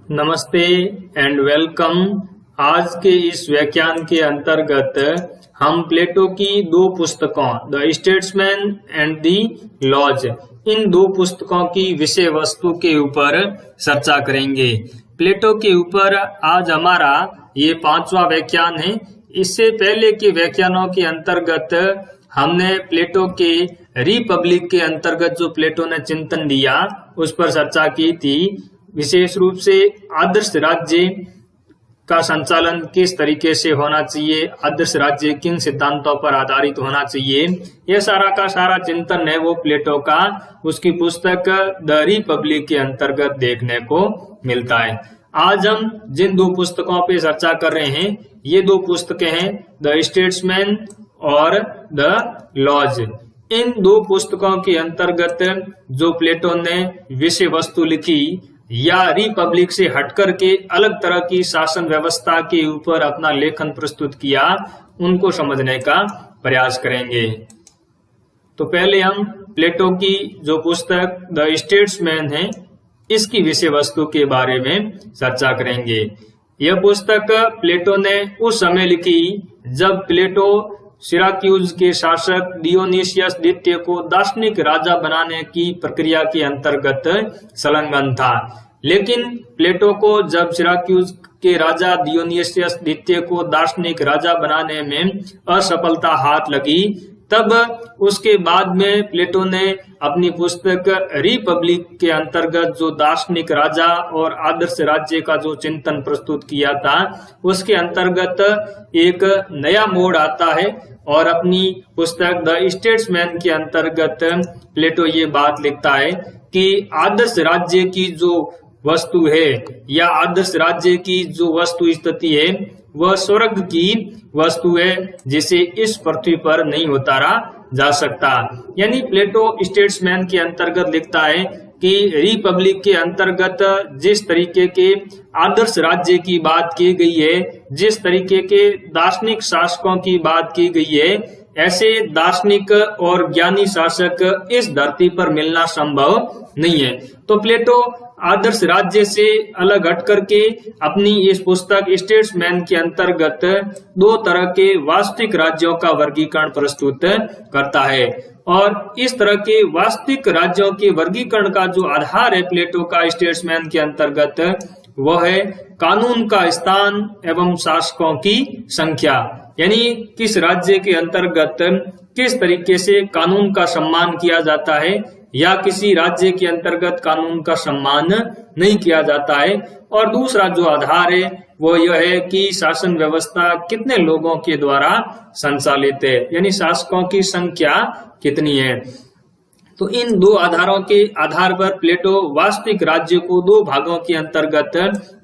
नमस्ते and welcome. आज के इस व्याख्यान के अंतर्गत हम प्लेटो की दो पुस्तकों the statesman and the laws, इन दो पुस्तकों की विषय वस्तु के ऊपर चर्चा करेंगे। प्लेटो के ऊपर आज हमारा ये 5वां व्याख्यान है। इससे पहले के व्याख्यानों के अंतर्गत हमने प्लेटो के रिपब्लिक के अंतर्गत जो प्लेटो ने चिंतन दिया उस पर चर्चा की थी। विशेष रूप से आदर्श राज्य का संचालन किस तरीके से होना चाहिए, आदर्श राज्य किन सिद्धांतों पर आधारित होना चाहिए, यह सारा का सारा चिंतन है वो प्लेटो का उसकी पुस्तक द रिपब्लिक के अंतर्गत देखने को मिलता है। आज हम जिन दो पुस्तकों पे चर्चा कर रहे हैं ये दो पुस्तकें हैं द स्टेट्समैन और द लॉज। इन दो पुस्तकों के अंतर्गत जो प्लेटो ने विषय वस्तु लिखी या रिपब्लिक से हटकर के अलग तरह की शासन व्यवस्था के ऊपर अपना लेखन प्रस्तुत किया, उनको समझने का प्रयास करेंगे। तो पहले हम प्लेटो की जो पुस्तक द स्टेट्समैन है इसकी विषय वस्तु के बारे में चर्चा करेंगे। यह पुस्तक प्लेटो ने उस समय लिखी जब प्लेटो सिराक्यूज के शासक डियोनीसियस द्वितीय को दार्शनिक राजा बनाने की प्रक्रिया के अंतर्गत संलग्न था। लेकिन प्लेटो को जब सिराक्यूज के राजा डियोनीसियस द्वितीय को दार्शनिक राजा बनाने में असफलता हाथ लगी, तब उसके बाद में प्लेटो ने अपनी पुस्तक रिपब्लिक के अंतर्गत जो दार्शनिक राजा और आदर्श राज्य का जो चिंतन प्रस्तुत किया था उसके अंतर्गत एक नया मोड़ आता है और अपनी पुस्तक द स्टेट्समैन के अंतर्गत प्लेटो ये बात लिखता है कि आदर्श राज्य की जो वस्तु है या आदर्श राज्य की जो वस्तु स्थिति है वह स्वर्ग की वस्तु है जिसे इस पृथ्वी पर नहीं उतारा जा सकता। यानी प्लेटो स्टेट्समैन के अंतर्गत लिखता है कि रिपब्लिक के अंतर्गत जिस तरीके के आदर्श राज्य की बात की गई है, जिस तरीके के दार्शनिक शासकों की बात की गई है, ऐसे दार्शनिक और ज्ञानी शासक इस धरती पर मिलना संभव नहीं है। तो प्लेटो आदर्श राज्य से अलग हट करके अपनी इस पुस्तक स्टेट्समैन के अंतर्गत दो तरह के वास्तविक राज्यों का वर्गीकरण प्रस्तुत करता है। और इस तरह के वास्तविक राज्यों के वर्गीकरण का जो आधार है प्लेटो का स्टेट्समैन के अंतर्गत वह है कानून का स्थान एवं शासकों की संख्या। यानी किस राज्य के अंतर्गत किस तरीके से कानून का सम्मान किया जाता है या किसी राज्य के अंतर्गत कानून का सम्मान नहीं किया जाता है। और दूसरा जो आधार है वो यह है कि शासन व्यवस्था कितने लोगों के द्वारा संचालित है, यानी शासकों की संख्या कितनी है। तो इन दो आधारों के आधार पर प्लेटो वास्तविक राज्य को दो भागों के अंतर्गत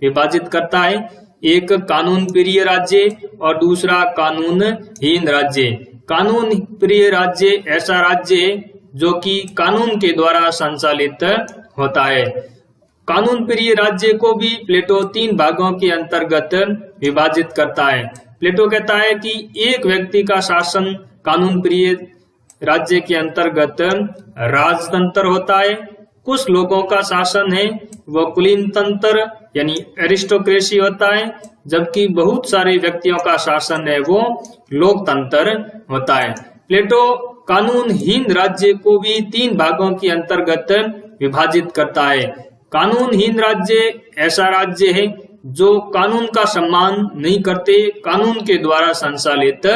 विभाजित करता है, एक कानून प्रिय राज्य और दूसरा कानूनहीन राज्य। कानून प्रिय राज्य ऐसा राज्य जो कि कानून के द्वारा संचालित होता है। कानून प्रिय राज्य को भी प्लेटो तीन भागों के अंतर्गत विभाजित करता है। प्लेटो कहता है कि एक व्यक्ति का शासन कानून प्रिय राज्य के अंतर्गत राजतंत्र होता है, कुछ लोगों का शासन है वह कुलीन तंत्र यानी एरिस्टोक्रेसी होता है, जबकि बहुत सारे व्यक्तियों का शासन है वो लोकतंत्र होता है। प्लेटो कानूनहीन राज्य को भी तीन भागों के अंतर्गत विभाजित करता है। कानूनहीन राज्य ऐसा राज्य है जो कानून का सम्मान नहीं करते, कानून के द्वारा संचालित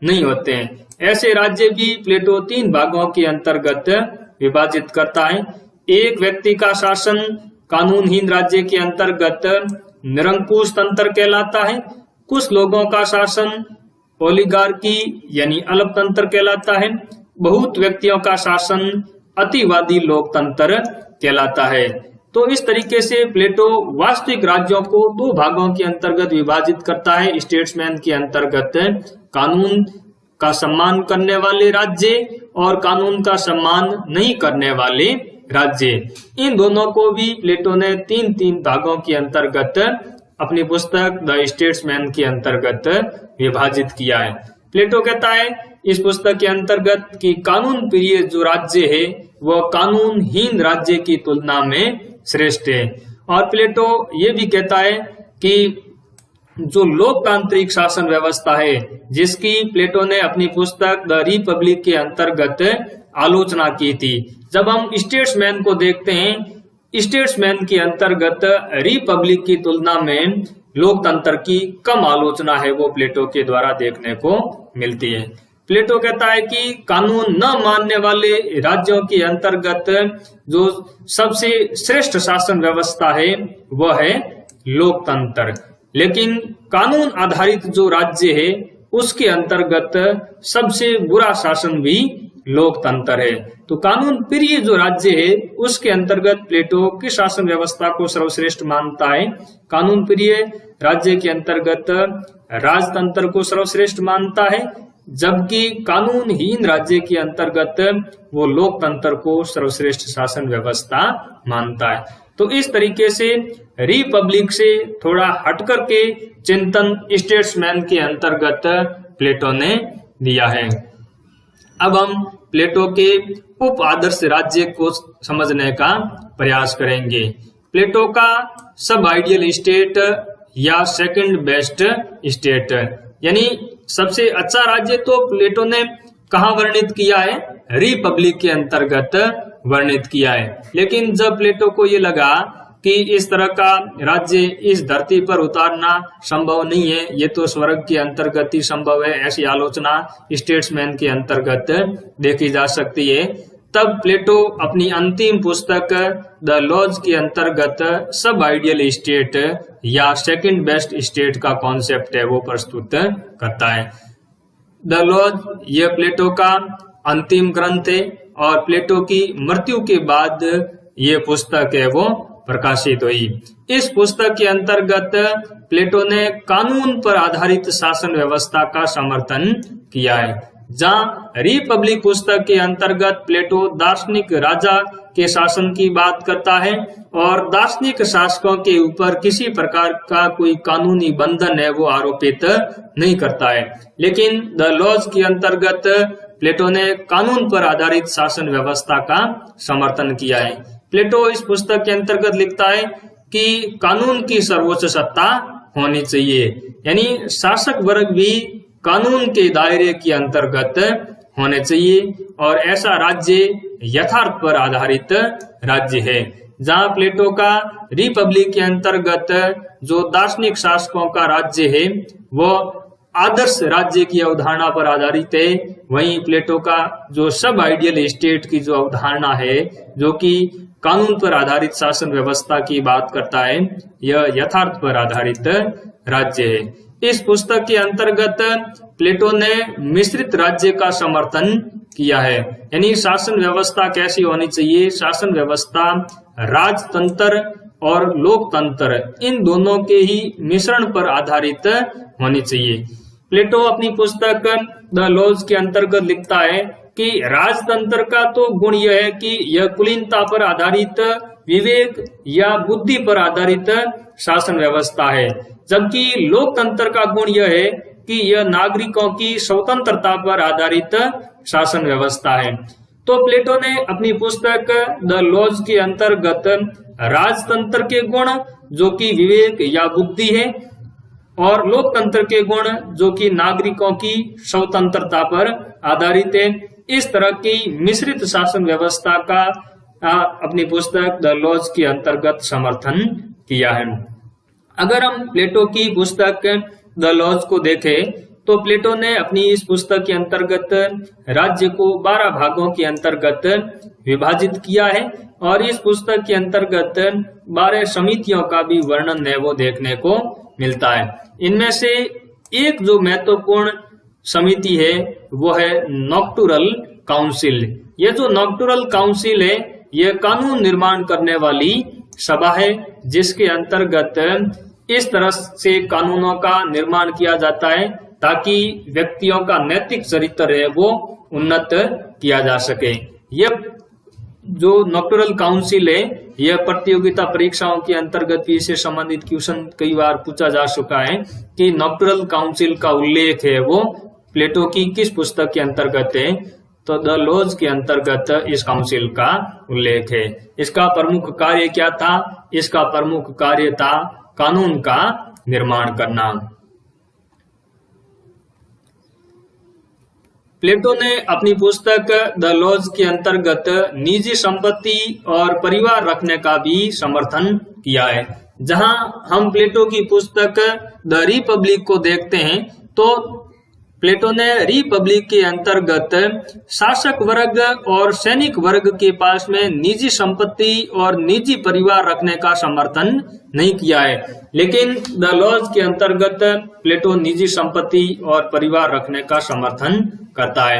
नहीं होते हैं। ऐसे राज्य भी प्लेटो तीन भागों के अंतर्गत विभाजित करता है। एक व्यक्ति का शासन कानूनहीन राज्य के अंतर्गत निरंकुश तंत्र कहलाता है, कुछ लोगों का शासन ओलिगार्की यानी अल्पतंत्र कहलाता है, बहुत व्यक्तियों का शासन अतिवादी लोकतंत्र कहलाता है। तो इस तरीके से प्लेटो वास्तविक राज्यों को दो भागों के अंतर्गत विभाजित करता है। स्टेट्समैन के अंतर्गत कानून का सम्मान करने वाले राज्य और कानून का सम्मान नहीं करने वाले राज्य, इन दोनों को भी प्लेटो ने तीन तीन भागों के अंतर्गत अपनी पुस्तक द स्टेट्समैन के अंतर्गत विभाजित किया है। प्लेटो कहता है इस पुस्तक के अंतर्गत कि कानून प्रिय जो राज्य है वह कानूनहीन राज्य की तुलना में श्रेष्ठ है और प्लेटो ये भी कहता है कि जो लोकतांत्रिक शासन व्यवस्था है, जिसकी प्लेटो ने अपनी पुस्तक द रिपब्लिक के अंतर्गत आलोचना की थी। जब हम स्टेट्समैन को देखते हैं, स्टेट्समैन के अंतर्गत रिपब्लिक की तुलना में लोकतंत्र की कम आलोचना है वो प्लेटो के द्वारा देखने को मिलती है। प्लेटो कहता है कि कानून न मानने वाले राज्यों के अंतर्गत जो सबसे श्रेष्ठ शासन व्यवस्था है वह है लोकतंत्र, लेकिन कानून आधारित जो राज्य है उसके अंतर्गत सबसे बुरा शासन भी लोकतंत्र है। तो कानून प्रिय जो राज्य है उसके अंतर्गत प्लेटो किस शासन व्यवस्था को सर्वश्रेष्ठ मानता है? कानून प्रिय राज्य के अंतर्गत राजतंत्र को सर्वश्रेष्ठ मानता है, जबकि कानूनहीन राज्य के अंतर्गत वो लोकतंत्र को सर्वश्रेष्ठ शासन व्यवस्था मानता है। तो इस तरीके से रिपब्लिक से थोड़ा हटकर के चिंतन स्टेट्समैन के अंतर्गत प्लेटो ने दिया है। अब हम प्लेटो के उप आदर्श राज्य को समझने का प्रयास करेंगे। प्लेटो का सब आइडियल स्टेट या सेकंड बेस्ट स्टेट, यानी सबसे अच्छा राज्य तो प्लेटो ने कहाँ वर्णित किया है? रिपब्लिक के अंतर्गत वर्णित किया है। लेकिन जब प्लेटो को ये लगा कि इस तरह का राज्य इस धरती पर उतारना संभव नहीं है, ये तो स्वर्ग के अंतर्गत ही संभव है, ऐसी आलोचना स्टेट्समैन के अंतर्गत देखी जा सकती है, तब प्लेटो अपनी अंतिम पुस्तक द लॉज के अंतर्गत सब आइडियल स्टेट या सेकंड बेस्ट स्टेट का कॉन्सेप्ट है वो प्रस्तुत करता है। द लॉज ये प्लेटो का अंतिम ग्रंथ है और प्लेटो की मृत्यु के बाद ये पुस्तक है वो प्रकाशित हुई। इस पुस्तक के अंतर्गत प्लेटो ने कानून पर आधारित शासन व्यवस्था का समर्थन किया है। जहां रिपब्लिक पुस्तक के अंतर्गत प्लेटो दार्शनिक राजा के शासन की बात करता है और दार्शनिक शासकों के ऊपर किसी प्रकार का कोई कानूनी बंधन है वो आरोपित नहीं करता है। लेकिन द लॉज के अंतर्गत प्लेटो ने कानून पर आधारित शासन व्यवस्था का समर्थन किया है। प्लेटो इस पुस्तक के अंतर्गत लिखता है कि कानून की सर्वोच्च सत्ता होनी चाहिए, यानी शासक वर्ग भी कानून के दायरे के अंतर्गत होने चाहिए और ऐसा राज्य यथार्थ पर आधारित राज्य है। जहां प्लेटो का रिपब्लिक के अंतर्गत जो दार्शनिक शासकों का राज्य है वो आदर्श राज्य की अवधारणा पर आधारित है, वहीं प्लेटो का जो सब आइडियल स्टेट की जो अवधारणा है जो कि कानून पर आधारित शासन व्यवस्था की बात करता है, यह यथार्थ पर आधारित राज्य है। इस पुस्तक के अंतर्गत प्लेटो ने मिश्रित राज्य का समर्थन किया है, यानी शासन व्यवस्था कैसी होनी चाहिए? शासन व्यवस्था राजतंत्र और लोकतंत्र इन दोनों के ही मिश्रण पर आधारित होनी चाहिए। प्लेटो अपनी पुस्तक द लॉज के अंतर्गत लिखता है कि राजतंत्र का तो गुण यह है कि यह कुलीनता पर आधारित, विवेक या बुद्धि पर आधारित शासन व्यवस्था है, जबकि लोकतंत्र का गुण यह है कि यह नागरिकों की स्वतंत्रता पर आधारित शासन व्यवस्था है। तो प्लेटो ने अपनी पुस्तक द लॉज के अंतर्गत राजतंत्र के गुण जो कि विवेक या बुद्धि है और लोकतंत्र के गुण जो कि नागरिकों की स्वतंत्रता पर आधारित है, इस तरह की मिश्रित शासन व्यवस्था का अपनी पुस्तक द लॉज के अंतर्गत समर्थन किया है। अगर हम प्लेटो की पुस्तक द लॉज को देखें तो प्लेटो ने अपनी इस पुस्तक के अंतर्गत राज्य को 12 भागों के अंतर्गत विभाजित किया है और इस पुस्तक के अंतर्गत 12 समितियों का भी वर्णन है वो देखने को मिलता है। इनमें से एक जो महत्वपूर्ण समिति है वो है नॉक्टुरल काउंसिल। यह जो नॉक्टुरल काउंसिल है यह कानून निर्माण करने वाली सभा है, जिसके अंतर्गत इस तरह से कानूनों का निर्माण किया जाता है ताकि व्यक्तियों का नैतिक चरित्र है वो उन्नत किया जा सके। यह जो नॉक्टुरल काउंसिल है यह प्रतियोगिता परीक्षाओं के अंतर्गत भी इससे संबंधित क्वेश्चन कई बार पूछा जा चुका है कि नॉक्टुरल काउंसिल का उल्लेख है वो प्लेटो की किस पुस्तक के अंतर्गत है। तो द लॉज के अंतर्गत इस काउंसिल का उल्लेख है। इसका प्रमुख कार्य क्या था? इसका प्रमुख कार्य था कानून का निर्माण करना। प्लेटो ने अपनी पुस्तक द लॉज के अंतर्गत निजी संपत्ति और परिवार रखने का भी समर्थन किया है। जहां हम प्लेटो की पुस्तक द रिपब्लिक को देखते हैं तो प्लेटो ने रिपब्लिक के अंतर्गत शासक वर्ग और सैनिक वर्ग के पास में निजी संपत्ति और निजी परिवार रखने का समर्थन नहीं किया है, लेकिन द लॉज के अंतर्गत प्लेटो निजी संपत्ति और परिवार रखने का समर्थन करता है।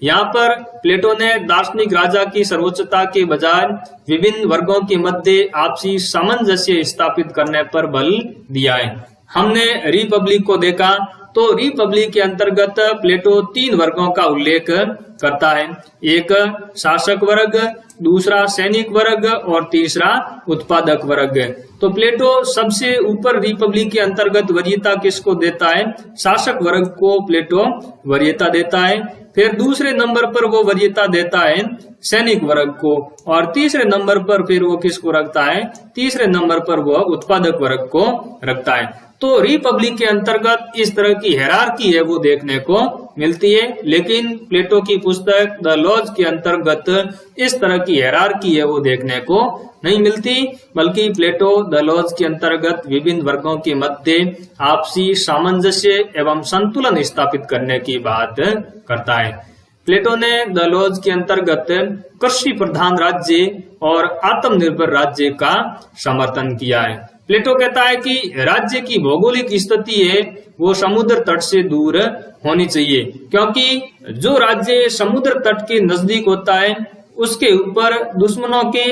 यहाँ पर प्लेटो ने दार्शनिक राजा की सर्वोच्चता के बजाय विभिन्न वर्गों के मध्य आपसी सामंजस्य स्थापित करने पर बल दिया है। हमने रिपब्लिक को देखा तो रिपब्लिक के अंतर्गत प्लेटो 3 वर्गों का उल्लेख करता है। एक शासक वर्ग, दूसरा सैनिक वर्ग और तीसरा उत्पादक वर्ग। तो प्लेटो सबसे ऊपर रिपब्लिक के अंतर्गत वरीयता किसको देता है? शासक वर्ग को प्लेटो वरीयता देता है। फिर दूसरे नंबर पर वो वरीयता देता है सैनिक वर्ग को, और तीसरे नंबर पर फिर वो किसको रखता है? तीसरे नंबर पर वो उत्पादक वर्ग को रखता है। तो रिपब्लिक के अंतर्गत इस तरह की हायरार्की है वो देखने को मिलती है, लेकिन प्लेटो की पुस्तक द लॉज के अंतर्गत इस तरह की हायरार्की है वो देखने को नहीं मिलती, बल्कि प्लेटो द लॉज के अंतर्गत विभिन्न वर्गों के मध्य आपसी सामंजस्य एवं संतुलन स्थापित करने की बात करता है। प्लेटो ने द लॉज के अंतर्गत कृषि प्रधान राज्य और आत्मनिर्भर राज्य का समर्थन किया है। प्लेटो कहता है कि राज्य की भौगोलिक स्थिति है वो समुद्र तट से दूर होनी चाहिए, क्योंकि जो राज्य समुद्र तट के नजदीक होता है उसके ऊपर दुश्मनों के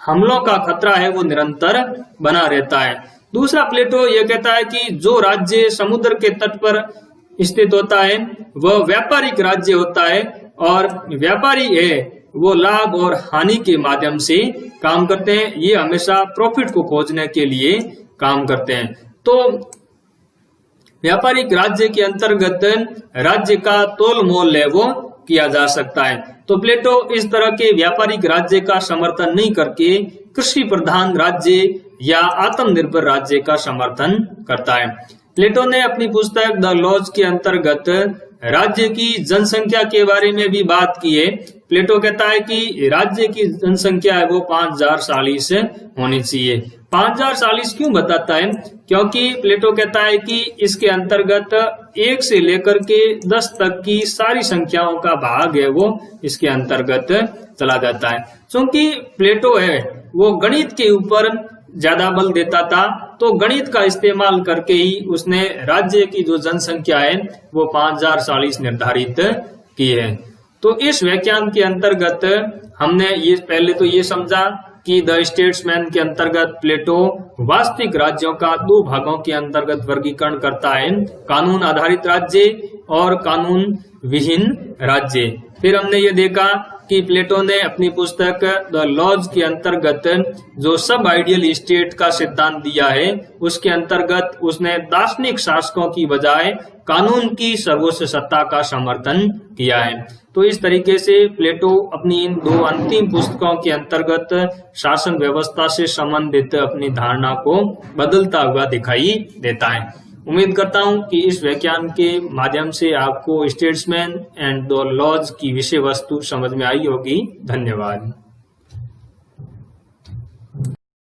हमलों का खतरा है वो निरंतर बना रहता है। दूसरा प्लेटो यह कहता है कि जो राज्य समुद्र के तट पर स्थित होता है वह व्यापारिक राज्य होता है, और व्यापारी है वो लाभ और हानि के माध्यम से काम करते हैं। ये हमेशा प्रॉफिट को खोजने के लिए काम करते हैं। तो व्यापारिक राज्य के अंतर्गत राज्य का तोल मोल है वो किया जा सकता है। तो प्लेटो इस तरह के व्यापारिक राज्य का समर्थन नहीं करके कृषि प्रधान राज्य या आत्मनिर्भर राज्य का समर्थन करता है। प्लेटो ने अपनी पुस्तक द लॉज के अंतर्गत राज्य की जनसंख्या के बारे में भी बात की है। प्लेटो कहता है कि राज्य की जनसंख्या है वो 5040 होनी चाहिए। 5040 क्यों बताता है? क्योंकि प्लेटो कहता है कि इसके अंतर्गत 1 से लेकर के 10 तक की सारी संख्याओं का भाग है वो इसके अंतर्गत चला जाता है। क्योंकि प्लेटो है वो गणित के ऊपर ज्यादा बल देता था, तो गणित का इस्तेमाल करके ही उसने राज्य की जो जनसंख्या है वो 5040 निर्धारित की है। तो इस व्याख्यान के अंतर्गत हमने ये पहले तो ये समझा कि द स्टेट्समैन के अंतर्गत प्लेटो वास्तविक राज्यों का 2 भागों के अंतर्गत वर्गीकरण करता है, कानून आधारित राज्य और कानून विहीन राज्य। फिर हमने ये देखा कि प्लेटो ने अपनी पुस्तक द लॉज के अंतर्गत जो सब आइडियल स्टेट का सिद्धांत दिया है उसके अंतर्गत उसने दार्शनिक शासकों की बजाय कानून की सर्वोच्च सत्ता का समर्थन किया है। तो इस तरीके से प्लेटो अपनी इन 2 अंतिम पुस्तकों के अंतर्गत शासन व्यवस्था से संबंधित अपनी धारणा को बदलता हुआ दिखाई देता है। उम्मीद करता हूं कि इस व्याख्यान के माध्यम से आपको स्टेट्समैन एंड द लॉज की विषय वस्तु समझ में आई होगी। धन्यवाद।